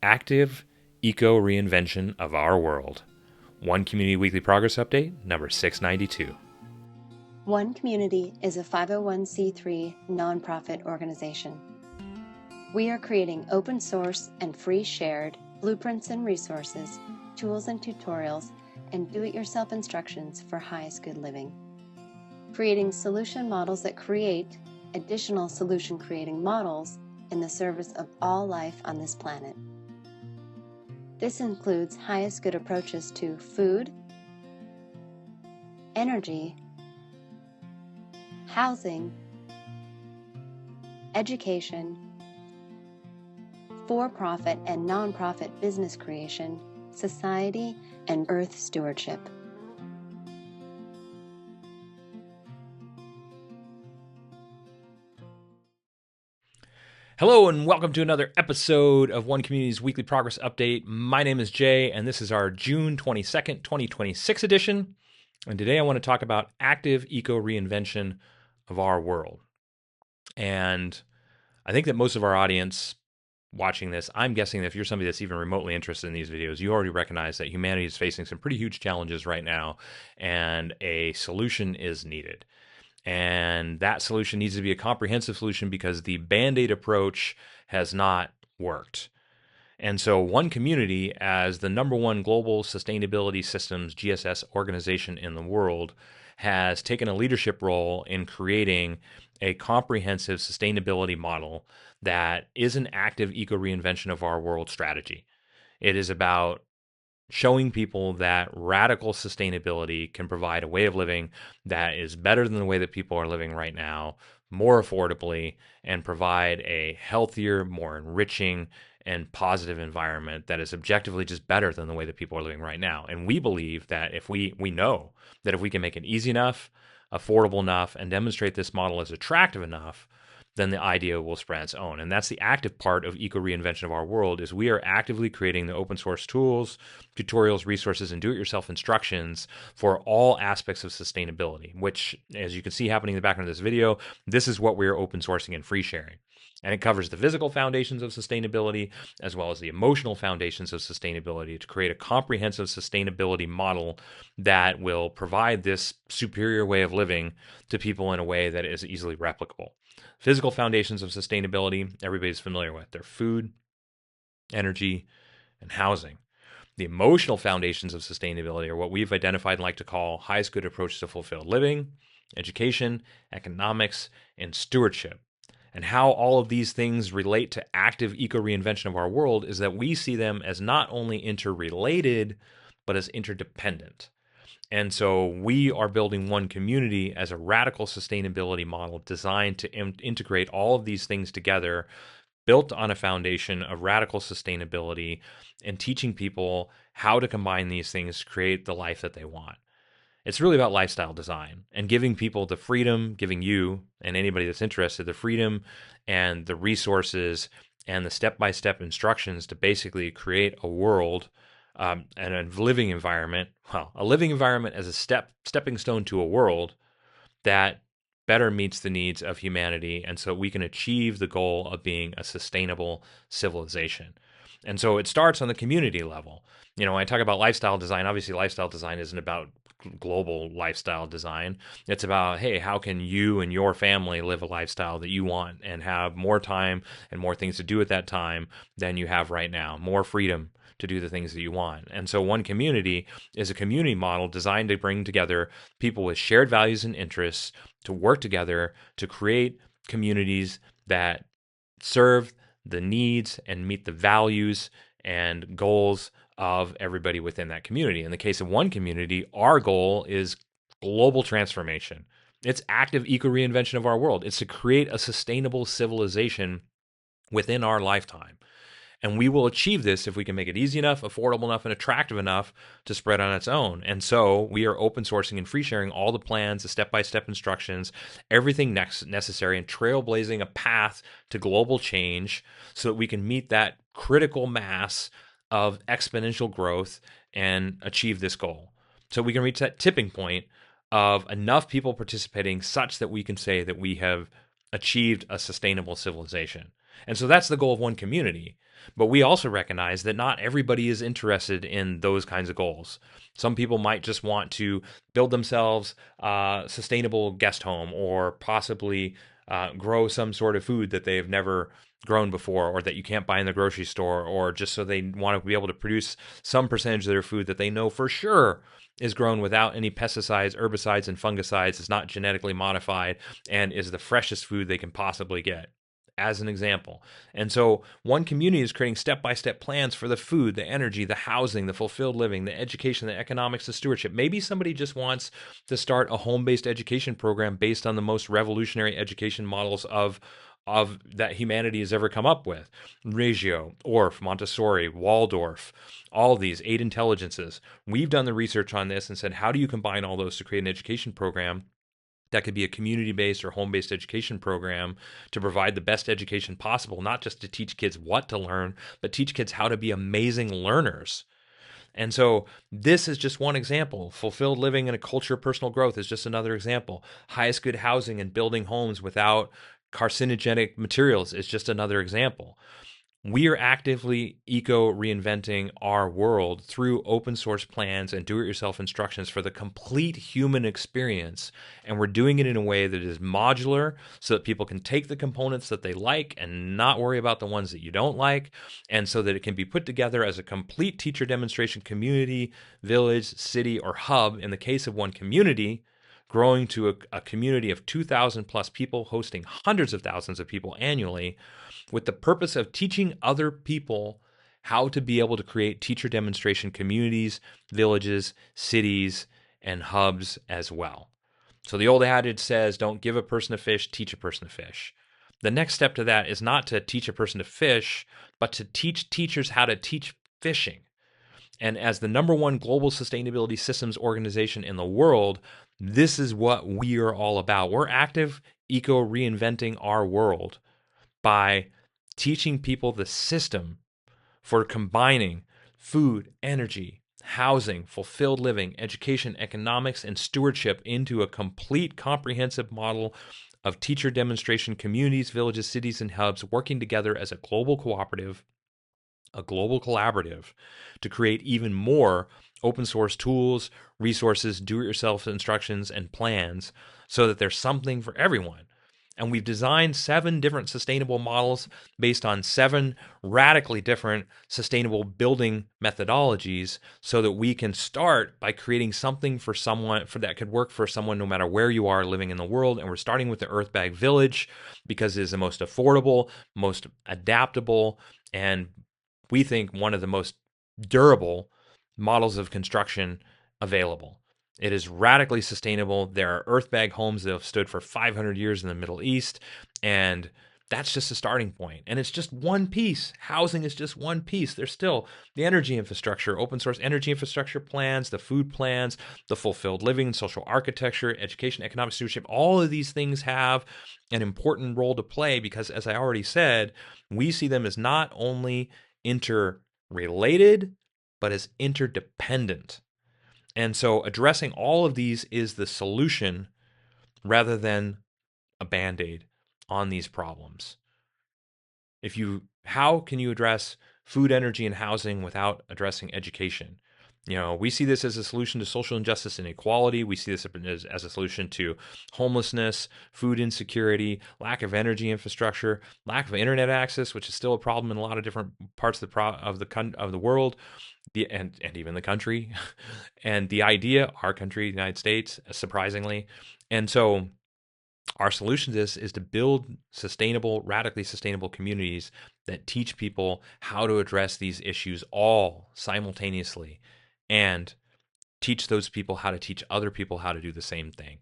active eco-reinvention of our world. One Community Weekly Progress Update, number 692. One Community is a 501c3 nonprofit organization. We are creating open source and free shared blueprints and resources, tools and tutorials, and do-it-yourself instructions for highest good living. Creating solution models that create additional solution-creating models in the service of all life on this planet. This includes highest good approaches to food, energy, housing, education, for-profit and non-profit business creation, society, and earth stewardship. Hello and welcome to another episode of One Community's Weekly Progress Update. My name is Jay and this is our June 22nd, 2026 edition. And today I want to talk about active eco-reinvention of our world. And I think that most of our audience watching this, I'm guessing that if you're somebody that's even remotely interested in these videos, you already recognize that humanity is facing some pretty huge challenges right now and a solution is needed. And that solution needs to be a comprehensive solution because the Band-Aid approach has not worked. And so One Community, as the number one global sustainability systems GSS organization in the world, has taken a leadership role in creating a comprehensive sustainability model that is an active eco-reinvention of our world strategy. It is about showing people that radical sustainability can provide a way of living that is better than the way that people are living right now, more affordably, and provide a healthier, more enriching, and positive environment that is objectively just better than the way that people are living right now. And we believe that if we know that if we can make it easy enough, affordable enough, and demonstrate this model as attractive enough, then the idea will spread its own. And that's the active part of eco-reinvention of our world is we are actively creating the open source tools, tutorials, resources, and do-it-yourself instructions for all aspects of sustainability, which, as you can see happening in the background of this video, this is what we are open sourcing and free sharing. And it covers the physical foundations of sustainability as well as the emotional foundations of sustainability to create a comprehensive sustainability model that will provide this superior way of living to people in a way that is easily replicable. Physical foundations of sustainability, everybody's familiar with. They're food, energy, and housing. The emotional foundations of sustainability are what we've identified and like to call highest good approaches to fulfilled living, education, economics, and stewardship. And how all of these things relate to active eco-reinvention of our world is that we see them as not only interrelated, but as interdependent. And so we are building One Community as a radical sustainability model designed to integrate all of these things together, built on a foundation of radical sustainability and teaching people how to combine these things to create the life that they want. It's really about lifestyle design and giving people the freedom, giving you and anybody that's interested the freedom and the resources and the step-by-step instructions to basically create a world and a living environment, a living environment as a stepping stone to a world that better meets the needs of humanity, and so we can achieve the goal of being a sustainable civilization. And so it starts on the community level. You know, when I talk about lifestyle design, obviously lifestyle design isn't about global lifestyle design. It's about, hey, how can you and your family live a lifestyle that you want and have more time and more things to do at that time than you have right now, more freedom to do the things that you want. And so One Community is a community model designed to bring together people with shared values and interests to work together to create communities that serve the needs and meet the values and goals of everybody within that community. In the case of One Community, our goal is global transformation. It's active eco-reinvention of our world. It's to create a sustainable civilization within our lifetime. And we will achieve this if we can make it easy enough, affordable enough, and attractive enough to spread on its own. And so we are open sourcing and free sharing all the plans, the step-by-step instructions, everything necessary, and trailblazing a path to global change so that we can meet that critical mass of exponential growth and achieve this goal. So we can reach that tipping point of enough people participating such that we can say that we have achieved a sustainable civilization. And so that's the goal of One Community. But we also recognize that not everybody is interested in those kinds of goals. Some people might just want to build themselves a sustainable guest home, or possibly grow some sort of food that they've never grown before, or that you can't buy in the grocery store, or just so they want to be able to produce some percentage of their food that they know for sure is grown without any pesticides, herbicides, and fungicides, is not genetically modified, and is the freshest food they can possibly get, as an example. And so One Community is creating step-by-step plans for the food, the energy, the housing, the fulfilled living, the education, the economics, the stewardship. Maybe somebody just wants to start a home-based education program based on the most revolutionary education models of that humanity has ever come up with. Reggio, Orff, Montessori, Waldorf, all these 8 intelligences. We've done the research on this and said, how do you combine all those to create an education program that could be a community-based or home-based education program to provide the best education possible, not just to teach kids what to learn, but teach kids how to be amazing learners. And so this is just one example. Fulfilled living and a culture of personal growth is just another example. Highest good housing and building homes without carcinogenic materials is just another example. We are actively eco-reinventing our world through open source plans and do-it-yourself instructions for the complete human experience. And we're doing it in a way that is modular so that people can take the components that they like and not worry about the ones that you don't like, and so that it can be put together as a complete teacher demonstration community, village, city, or hub. In the case of One Community, growing to a community of 2,000 plus people, hosting hundreds of thousands of people annually, with the purpose of teaching other people how to be able to create teacher demonstration communities, villages, cities, and hubs as well. So the old adage says, don't give a person a fish, teach a person to fish. The next step to that is not to teach a person to fish, but to teach teachers how to teach fishing. And as the #1 global sustainability systems organization in the world, this is what we are all about. We're active eco-reinventing our world by teaching people the system for combining food, energy, housing, fulfilled living, education, economics, and stewardship into a complete comprehensive model of teacher demonstration communities, villages, cities, and hubs working together as a global cooperative, a global collaborative, to create even more open source tools, resources, do-it-yourself instructions, and plans so that there's something for everyone. And we've designed 7 different sustainable models based on 7 radically different sustainable building methodologies so that we can start by creating something for someone that could work for someone no matter where you are living in the world. And we're starting with the Earthbag Village because it is the most affordable, most adaptable, and we think one of the most durable models of construction available. It is radically sustainable. There are earthbag homes that have stood for 500 years in the Middle East, and that's just a starting point. And it's just one piece. Housing is just one piece. There's still the energy infrastructure, open source energy infrastructure plans, the food plans, the fulfilled living, social architecture, education, economic stewardship. All of these things have an important role to play because, as I already said, we see them as not only interrelated, but as interdependent. And so addressing all of these is the solution rather than a band-aid on these problems. How can you address food, energy, and housing without addressing education? We see this as a solution to social injustice and inequality. We see this as a solution to homelessness, food insecurity, lack of energy infrastructure, lack of internet access, which is still a problem in a lot of different parts of the world, and even the country. And the idea, our country, the United States, surprisingly. And so our solution to this is to build sustainable, radically sustainable communities that teach people how to address these issues all simultaneously, and teach those people how to teach other people how to do the same thing.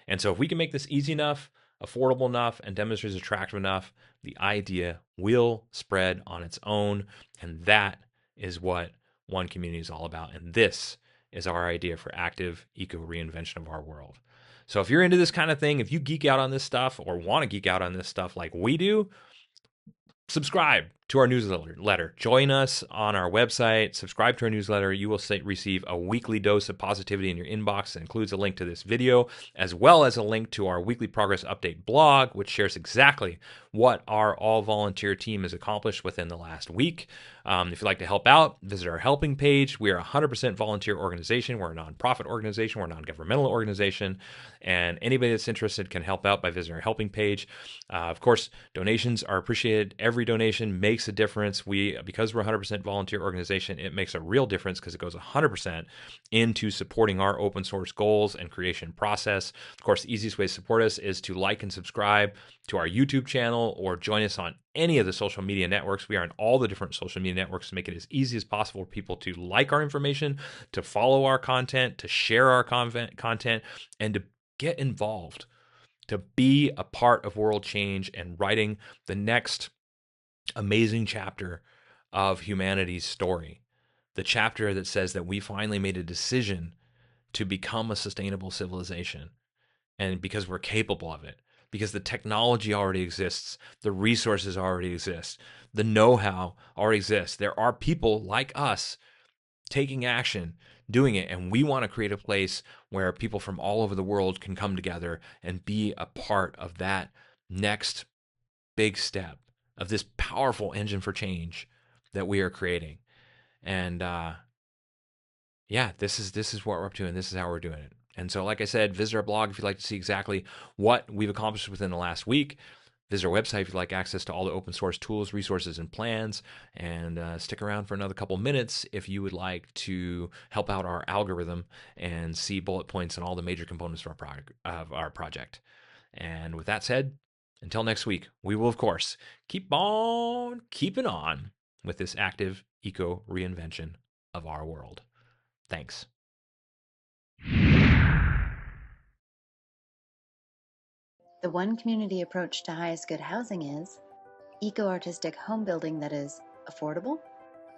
And so if we can make this easy enough, affordable enough, and demonstrate attractive enough, the idea will spread on its own. And that is what One Community is all about. And this is our idea for active eco-reinvention of our world. So if you're into this kind of thing, if you geek out on this stuff or want to geek out on this stuff like we do, subscribe to our newsletter. Join us on our website, subscribe to our newsletter. You will receive a weekly dose of positivity in your inbox. It includes a link to this video, as well as a link to our weekly progress update blog, which shares exactly what our all-volunteer team has accomplished within the last week. If you'd like to help out, visit our helping page. We are a 100% volunteer organization. We're a nonprofit organization. We're a non-governmental organization. And anybody that's interested can help out by visiting our helping page. Of course, donations are appreciated. Every donation makes a difference. Because we're a 100% volunteer organization, it makes a real difference because it goes 100% into supporting our open source goals and creation process. Of course, the easiest way to support us is to like and subscribe to our YouTube channel or join us on any of the social media networks. We are on all the different social media networks to make it as easy as possible for people to like our information, to follow our content, to share our content, and to get involved, to be a part of world change and writing the next amazing chapter of humanity's story. The chapter that says that we finally made a decision to become a sustainable civilization, and because we're capable of it. Because the technology already exists, the resources already exist, the know-how already exists. There are people like us taking action, doing it, and we want to create a place where people from all over the world can come together and be a part of that next big step of this powerful engine for change that we are creating. And this is what we're up to, and this is how we're doing it. And so, like I said, visit our blog if you'd like to see exactly what we've accomplished within the last week. Visit our website if you'd like access to all the open source tools, resources, and plans. And stick around for another couple minutes if you would like to help out our algorithm and see bullet points on all the major components of our project. And with that said, until next week, we will, of course, keep on keeping on with this active eco-reinvention of our world. Thanks. The one community approach to highest good housing is eco-artistic home building that is affordable,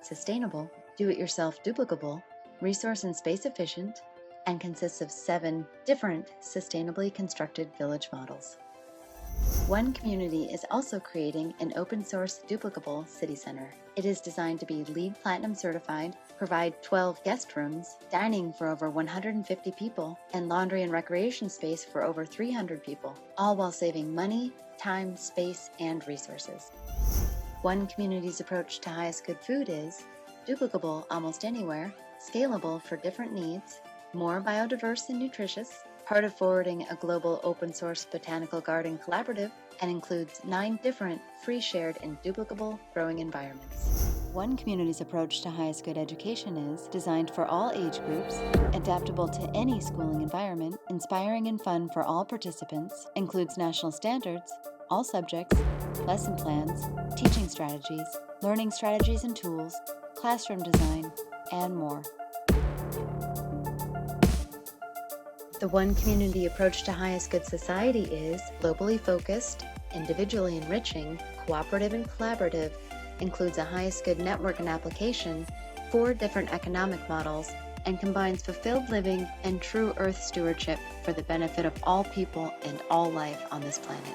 sustainable, do-it-yourself duplicable, resource and space efficient, and consists of 7 different sustainably constructed village models. One Community is also creating an open-source duplicable city center. It is designed to be LEED Platinum certified, provide 12 guest rooms, dining for over 150 people, and laundry and recreation space for over 300 people, all while saving money, time, space, and resources. One Community's approach to highest good food is duplicable almost anywhere, scalable for different needs, more biodiverse and nutritious, part of forwarding a global open-source botanical garden collaborative, and includes 9 different free, shared, and duplicable growing environments. One Community's approach to highest good education is designed for all age groups, adaptable to any schooling environment, inspiring and fun for all participants, includes national standards, all subjects, lesson plans, teaching strategies, learning strategies and tools, classroom design, and more. The One Community approach to highest good society is globally focused, individually enriching, cooperative and collaborative, includes a highest good network and application, 4 different economic models, and combines fulfilled living and true earth stewardship for the benefit of all people and all life on this planet.